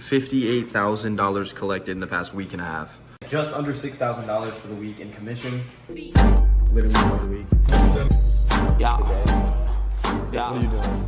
$58,000 collected in the past week and a half. Just under $6,000 for the week in commission. Literally for the week. What are you doing?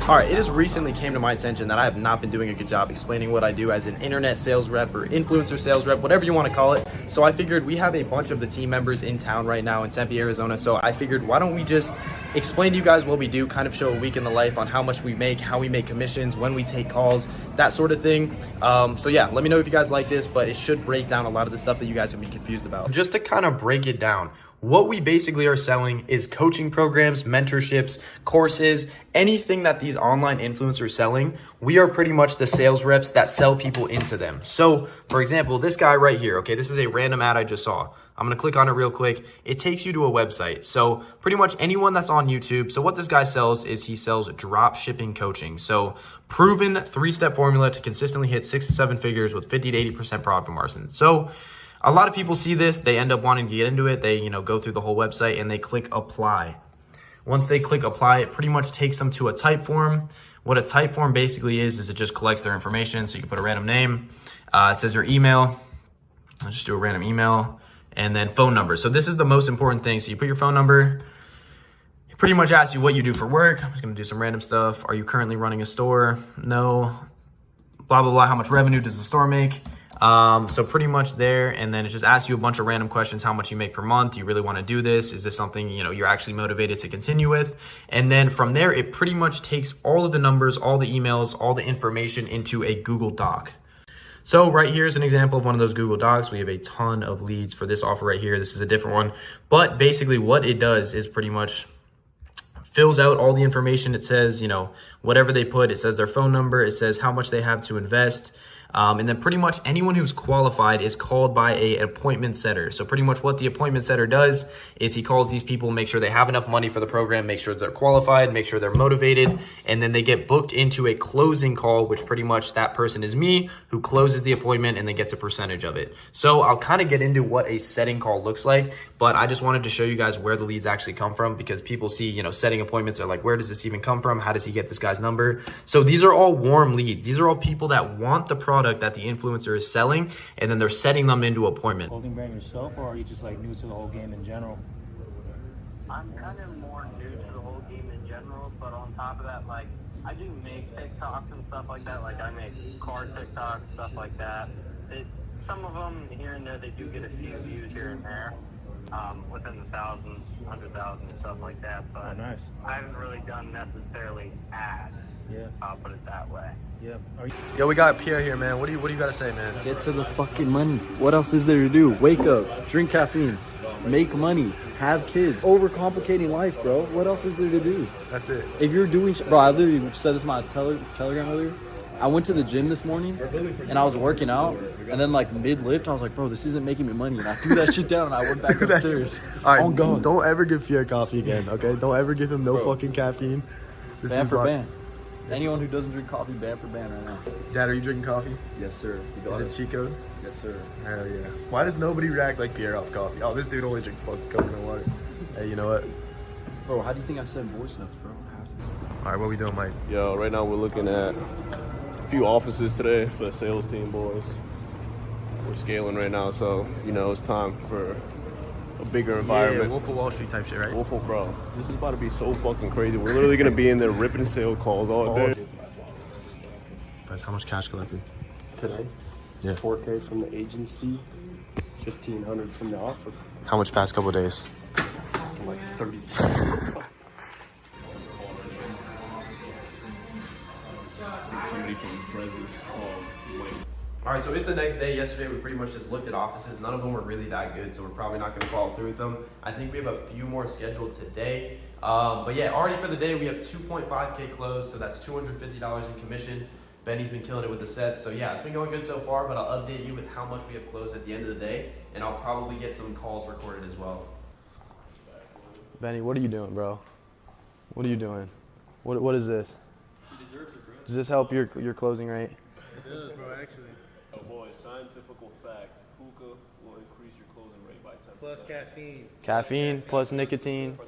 All right, it has recently came to my attention that I have not been doing a good job explaining what I do as an internet sales rep or influencer sales rep, whatever you want to call it. So I figured we have a bunch of the team members in town right now in Tempe, Arizona. So I figured, why don't we just explain to you guys what we do, kind of show a week in the life on how much we make, how we make commissions, when we take calls, that sort of thing. So yeah, let me know if you guys like this, but it should break down a lot of the stuff that you guys have been confused about. Just to kind of break it down, what we basically are selling is coaching programs, mentorships, courses, anything that these online influencers are selling. We are pretty much the sales reps that sell people into them. So for example, this guy right here, okay, this is a random ad I just saw. I'm going to click on it real quick. It takes you to a website. So pretty much anyone that's on YouTube. So what this guy sells is he sells drop shipping coaching. So proven 3-step formula to consistently hit 6 to 7 figures with 50 to 80% profit margin. So a lot of people see this, they end up wanting to get into it. They, go through the whole website and they click apply. Once they click apply, it pretty much takes them to a type form. What a type form basically is it just collects their information. So you can put a random name. It says your email. I'll just do a random email and then phone number. So this is the most important thing. So you put your phone number. It pretty much asks you what you do for work. I'm just going to do some random stuff. Are you currently running a store? No. Blah, blah, blah. How much revenue does the store make? So pretty much there, and then it just asks you a bunch of random questions. How much you make per month? Do you really want to do this? Is this something, you're actually motivated to continue with? And then from there, it pretty much takes all of the numbers, all the emails, all the information into a Google Doc. So right here is an example of one of those Google Docs. We have a ton of leads for this offer right here. This is a different one, but basically what it does is pretty much fills out all the information. It says, whatever they put, it says their phone number, it says how much they have to invest. And then pretty much anyone who's qualified is called by an appointment setter. So pretty much what the appointment setter does is he calls these people, make sure they have enough money for the program, make sure they're qualified, make sure they're motivated, and then they get booked into a closing call, which pretty much that person is me, who closes the appointment and then gets a percentage of it. So I'll kind of get into what a setting call looks like, but I just wanted to show you guys where the leads actually come from, because people see, setting appointments are like, where does this even come from? How does he get this guy's number? So these are all warm leads. These are all people that want the product that the influencer is selling, and then they're setting them into appointment. Clothing brand yourself, or are you just new to the whole game in general? I'm kind of more new to the whole game in general, but on top of that, I do make TikToks and stuff like that. I make car TikToks, stuff like that. Some of them here and there, they do get a few views here and there, within the thousands, 100,000, stuff like that. But nice. I haven't really done necessarily ads. Yeah. I'll put it that way. Yep. Yo, we got Pierre here, man. What do you got to say, man? Get to the fucking money. What else is there to do? Wake up, drink caffeine, make money, have kids. Overcomplicating life, bro. What else is there to do? That's it. If you're doing, bro, I literally said this in my Telegram earlier. I went to the gym this morning and I was working out, and then mid-lift, I was like, bro, this isn't making me money. And I threw that shit down and I went back upstairs. All right, don't ever give Pierre coffee again, okay? Don't ever give him fucking caffeine. Ban for ban. Anyone who doesn't drink coffee, ban for ban right now. Dad, are you drinking coffee? Yes, sir. Is it cheat code? Yes, sir. Hell yeah. Why does nobody react like Pierre off coffee? Oh, this dude only drinks fucking coconut water. Hey, you know what? Bro, how do you think I said voice notes, bro? All right, what we doing, Mike? Yo, right now we're looking at a few offices today for the sales team, boys. We're scaling right now, so, it's time for a bigger environment. Yeah, Wolf of Wall Street type shit, right? Wolf of, bro, this is about to be so fucking crazy. We're literally going to be in there ripping sale calls all day. Guys, how much cash collected? Today? Yeah. 4K from the agency, 1,500 from the offer. How much past couple of days? 30. All right, so it's the next day. Yesterday, we pretty much just looked at offices. None of them were really that good, so we're probably not going to follow through with them. I think we have a few more scheduled today. But yeah, already for the day, we have 2.5K closed, so that's $250 in commission. Benny's been killing it with the sets. So yeah, it's been going good so far, but I'll update you with how much we have closed at the end of the day, and I'll probably get some calls recorded as well. Benny, what are you doing, bro? What are you doing? What is this? Does this help your closing rate? It does, bro, actually. Oh boy, scientific fact, hookah will increase your closing rate by 10%. Plus caffeine. Caffeine, plus nicotine,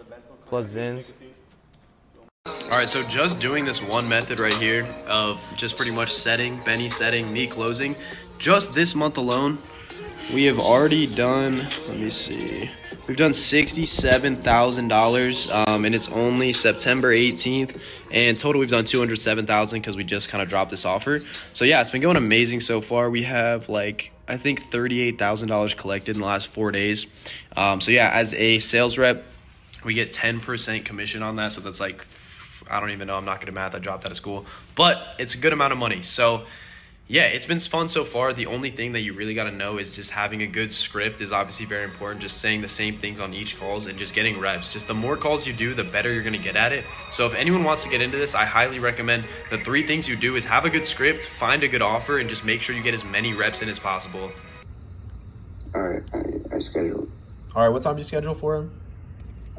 plus Zins. All right, so just doing this one method right here of just pretty much setting, Benny setting, me closing, just this month alone, we have already done, let me see, we've done $67,000, and it's only September 18th, and total we've done $207,000 because we just kind of dropped this offer. So yeah, it's been going amazing so far. We have like, I think $38,000 collected in the last 4 days. So yeah, as a sales rep, we get 10% commission on that, so that's like, I don't even know, I'm not good at math, I dropped out of school, but it's a good amount of money. So yeah, it's been fun so far. The only thing that you really got to know is just having a good script is obviously very important. Just saying the same things on each calls and just getting reps. Just the more calls you do, the better you're going to get at it. So if anyone wants to get into this, I highly recommend the 3 things you do is have a good script, find a good offer, and just make sure you get as many reps in as possible. All right, I scheduled. All right, what time do you schedule for him?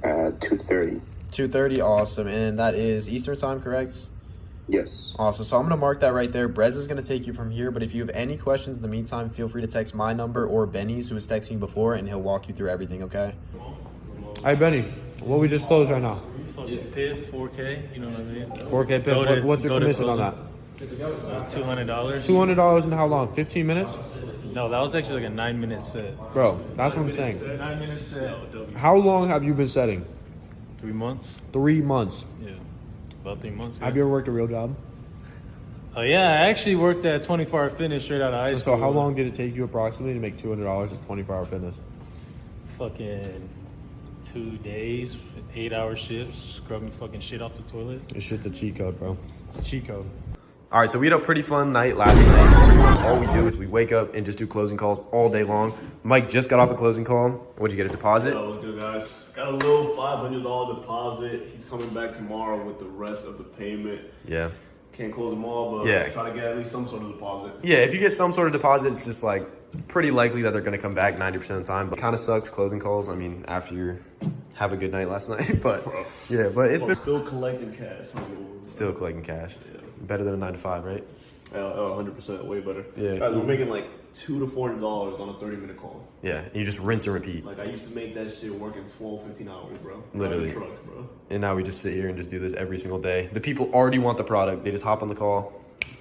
2:30. 2:30, awesome. And that is Eastern time, correct? Yes. Awesome. So I'm going to mark that right there. Brez is going to take you from here, but if you have any questions in the meantime, feel free to text my number or Benny's, who was texting before, and he'll walk you through everything, okay? Hey, Benny, what we just closed right now? PIF, 4K, you know what I mean? 4K PIF. What's your commission on that? $200. $200 in how long? 15 minutes? No, that was actually like a 9-minute set. Bro, that's what I'm saying. 9-minute set. How long have you been setting? 3 months. 3 months. Yeah, about 3 months. Yeah. Have you ever worked a real job? Oh yeah, I actually worked at 24 Hour Fitness straight out of high school. So how long did it take you approximately to make $200 at 24 Hour Fitness? Fucking 2 days, 8-hour shifts, scrubbing fucking shit off the toilet. This shit's a cheat code, bro. It's a cheat code. All right, so we had a pretty fun night last night. All we do is we wake up and just do closing calls all day long. Mike just got off a closing call. What'd you get, a deposit? Yeah, what's good, guys? Got a little $500 deposit. He's coming back tomorrow with the rest of the payment. Yeah. Can't close them all, but yeah, try to get at least some sort of deposit. Yeah, if you get some sort of deposit, it's just like pretty likely that they're going to come back 90% of the time. But kind of sucks closing calls. I mean, after you have a good night last night. But yeah, but it's been still collecting cash. Still collecting cash. Yeah. Better than a 9 to 5, right? 100%, way better. Yeah. Guys, we're making like $200 to $400 on a 30-minute call. Yeah, and you just rinse and repeat. Like I used to make that shit working 12, 15 hours, bro. Literally. Trucks, bro. And now we just sit here and just do this every single day. The people already want the product. They just hop on the call,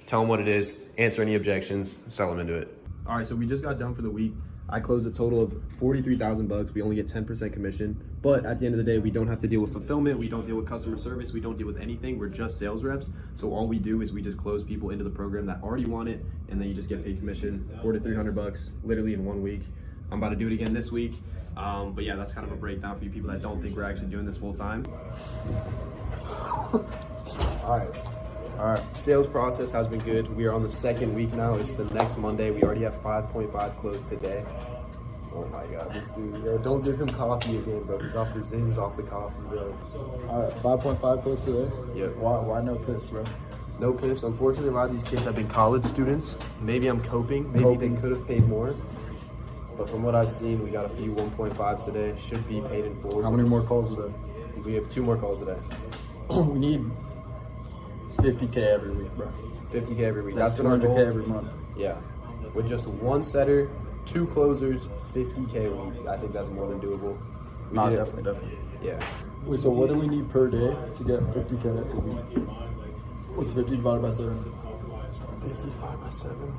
tell them what it is, answer any objections, sell them into it. All right, so we just got done for the week. I closed a total of $43,000. We only get 10% commission, but at the end of the day, we don't have to deal with fulfillment. We don't deal with customer service. We don't deal with anything. We're just sales reps. So all we do is we just close people into the program that already want it, and then you just get paid commission, $400 to $300, literally in 1 week. I'm about to do it again this week. But yeah, that's kind of a breakdown for you people that don't think we're actually doing this full time. All right, sales process has been good. We are on the 2nd week now. It's the next Monday. We already have 5.5 closed today. Oh my God, this dude, yo, don't give him coffee again, bro. He's off the zings, off the coffee, bro. All right, 5.5 close today. Yep. Why no pips, bro? No pips. Unfortunately, a lot of these kids have been college students. Maybe I'm coping. Maybe they could have paid more. But from what I've seen, we got a few 1.5s today. Should be paid in full. How many more calls today? We have 2 more calls today. We need 50K every week, bro. 50K every week. That's been our goal. 200K every month. Yeah. With just 1 setter, 2 closers, 50K a week. I think that's more than doable. Definitely. Yeah. Wait, so what do we need per day to get 50K a week? What's 50 divided by 7? 50 divided by 7.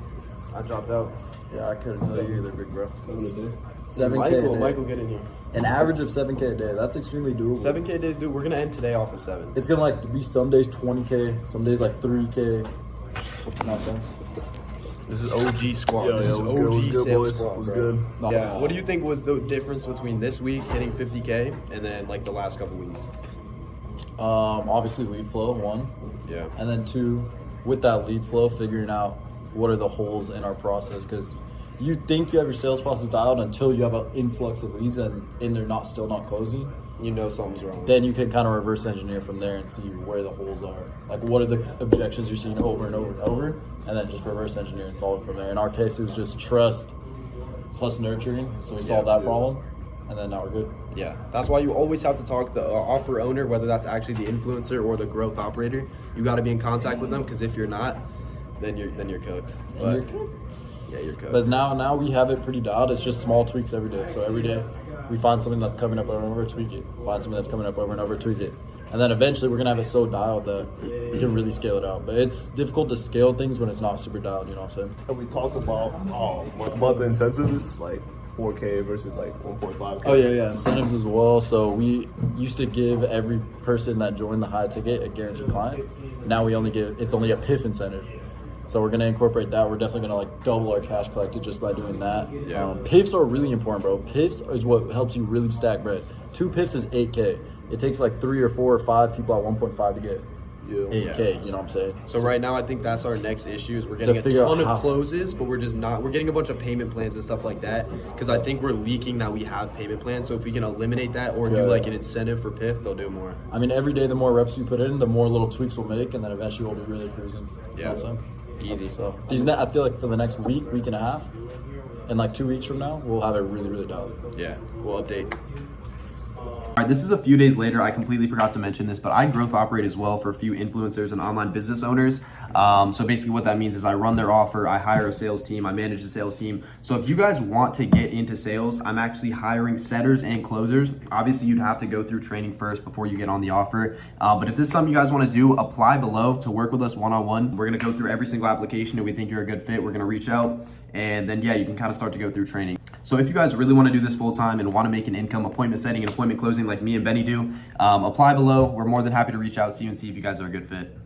I dropped out. Yeah, I couldn't tell you either, big bro. 7K Michael, get in here. An average of 7K a day. That's extremely doable. 7K days, dude. We're gonna end today off at 7. It's gonna like be some days 20K, some days like 3K. You know what I'm saying? This is OG squad. Yeah, this is good, OG good, sales boys. squad, Was bro. good. Yeah. What do you think was the difference between this week hitting 50K and then like the last couple weeks? Obviously lead flow, 1. Yeah. And then 2, with that lead flow, figuring out what are the holes in our process, because you think you have your sales process dialed until you have an influx of leads and they're still not closing. You know something's wrong. Then you can kind of reverse engineer from there and see where the holes are. Like, what are the objections you're seeing over and over and over, and then just reverse engineer and solve it from there. In our case, it was just trust plus nurturing, so we solved that problem, and then now we're good. Yeah, that's why you always have to talk to the offer owner, whether that's actually the influencer or the growth operator. You got to be in contact with them, because if you're not, then you're cooked. Yeah, you're cooked. But now we have it pretty dialed. It's just small tweaks every day. So every day we find something that's coming up over and over, tweak it. Find something that's coming up over and over, tweak it. And then eventually we're gonna have it so dialed that we can really scale it out. But it's difficult to scale things when it's not super dialed, you know what I'm saying? And we talked about the incentives, like 4K versus like 1.5K. Oh yeah, incentives as well. So we used to give every person that joined the high ticket a guaranteed client. Now it's only a PIF incentive. So we're gonna incorporate that. We're definitely gonna like double our cash collected just by doing that. Yeah. PIFs are really important, bro. PIFs is what helps you really stack bread. 2 PIFs is 8K. It takes like 3 or 4 or 5 people at 1.5 to get 8K. You know what I'm saying? So right now, I think that's our next issue is we're getting a ton of closes, but we're just not. We're getting a bunch of payment plans and stuff like that because I think we're leaking that we have payment plans. So if we can eliminate that or do like an incentive for PIF, they'll do more. I mean, every day the more reps you put in, the more little tweaks we'll make, and then eventually we'll be really cruising. You know what I'm saying? Easy. So I feel like for the next week and a half, and like 2 weeks from now, we'll have it really, really dialed. Yeah, we'll update. All right, this is a few days later. I completely forgot to mention this, but I growth operate as well for a few influencers and online business owners. So basically what that means is I run their offer, I hire a sales team, I manage the sales team. So if you guys want to get into sales, I'm actually hiring setters and closers. Obviously, you'd have to go through training first before you get on the offer. But if this is something you guys want to do, apply below to work with us one-on-one. We're going to go through every single application. If we think you're a good fit, we're going to reach out. And then, yeah, you can kind of start to go through training. So if you guys really want to do this full time and want to make an income, appointment setting and appointment closing like me and Benny do, apply below. We're more than happy to reach out to you and see if you guys are a good fit.